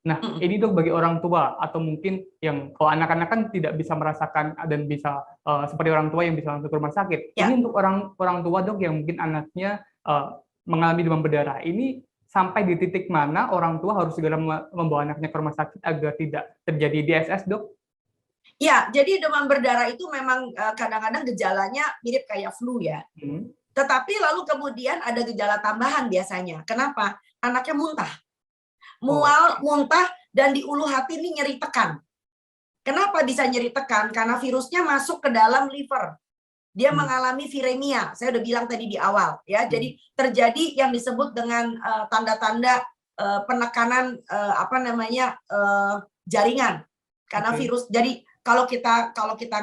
Nah, ini dok bagi orang tua atau mungkin yang kalau anak-anak kan tidak bisa merasakan dan bisa seperti orang tua yang bisa langsung ke rumah sakit. Ya. Ini untuk orang tua dok yang mungkin anaknya mengalami demam berdarah. Ini sampai di titik mana orang tua harus segera membawa anaknya ke rumah sakit agar tidak terjadi DSS dok? Ya, jadi demam berdarah itu memang kadang-kadang gejalanya mirip kayak flu ya. Tetapi lalu kemudian ada gejala tambahan biasanya. Kenapa? Anaknya muntah. Mual, muntah, dan di ulu hati ini nyeri tekan. Kenapa bisa nyeri tekan? Karena virusnya masuk ke dalam liver. Dia mengalami viremia. Saya udah bilang tadi di awal, ya. Jadi terjadi yang disebut dengan tanda-tanda penekanan jaringan. Karena virus. Jadi kalau kita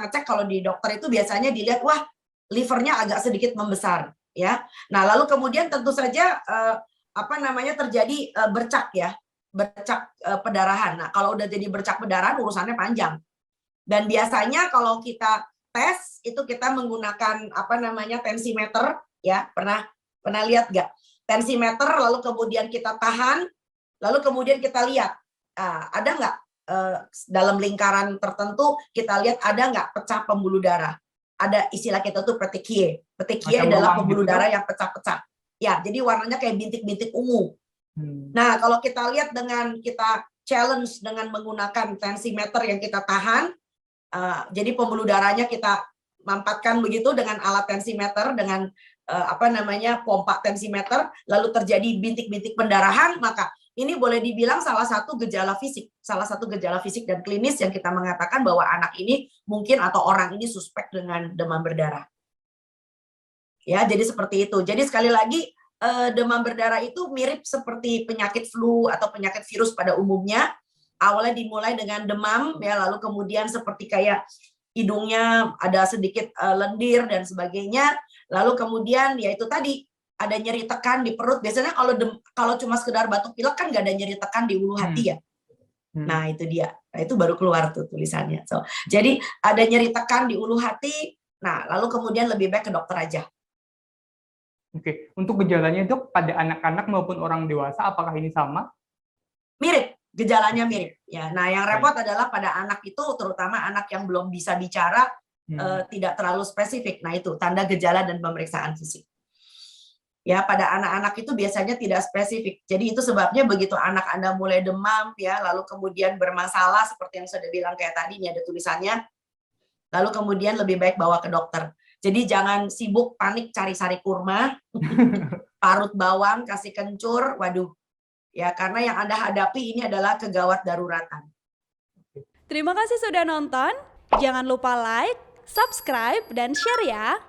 ngecek, kalau di dokter itu biasanya dilihat, wah, livernya agak sedikit membesar, ya. Nah, lalu kemudian tentu saja terjadi bercak ya. Bercak pendarahan. Nah, kalau udah jadi bercak pendarahan urusannya panjang. Dan biasanya kalau kita tes itu kita menggunakan tensimeter ya. Pernah lihat nggak? Tensimeter, lalu kemudian kita tahan, lalu kemudian kita lihat ada nggak dalam lingkaran tertentu, kita lihat ada nggak pecah pembuluh darah. Ada istilah kita tuh petekie. Petekie adalah pembuluh darah yang pecah-pecah. Ya, jadi warnanya kayak bintik-bintik ungu. Nah, kalau kita lihat dengan kita challenge dengan menggunakan tensimeter yang kita tahan, jadi pembuluh darahnya kita mampatkan begitu dengan alat tensimeter, dengan pompa tensimeter, lalu terjadi bintik-bintik pendarahan, maka ini boleh dibilang salah satu gejala fisik dan klinis yang kita mengatakan bahwa anak ini mungkin atau orang ini suspek dengan demam berdarah. Ya, jadi seperti itu. Jadi sekali lagi, demam berdarah itu mirip seperti penyakit flu atau penyakit virus pada umumnya. Awalnya dimulai dengan demam, ya, lalu kemudian seperti kayak hidungnya ada sedikit lendir dan sebagainya. Lalu kemudian ya itu tadi ada nyeri tekan di perut. Biasanya kalau cuma sekedar batuk pilek kan nggak ada nyeri tekan di ulu hati ya. Nah itu dia. Nah itu baru keluar tuh tulisannya. Jadi ada nyeri tekan di ulu hati. Nah lalu kemudian lebih baik ke dokter aja. Oke, untuk gejalanya dok, pada anak-anak maupun orang dewasa, apakah ini sama? Mirip, gejalanya mirip. Ya, nah yang repot adalah pada anak itu, terutama anak yang belum bisa bicara, tidak terlalu spesifik. Nah itu tanda gejala dan pemeriksaan fisik. Ya, pada anak-anak itu biasanya tidak spesifik. Jadi itu sebabnya begitu anak Anda mulai demam, ya, lalu kemudian bermasalah seperti yang sudah bilang kayak tadi, ini ada tulisannya. Lalu kemudian lebih baik bawa ke dokter. Jadi jangan sibuk panik cari sari kurma, parut bawang, kasih kencur, waduh. Ya, karena yang Anda hadapi ini adalah kegawat daruratan. Terima kasih sudah nonton. Jangan lupa like, subscribe, dan share ya.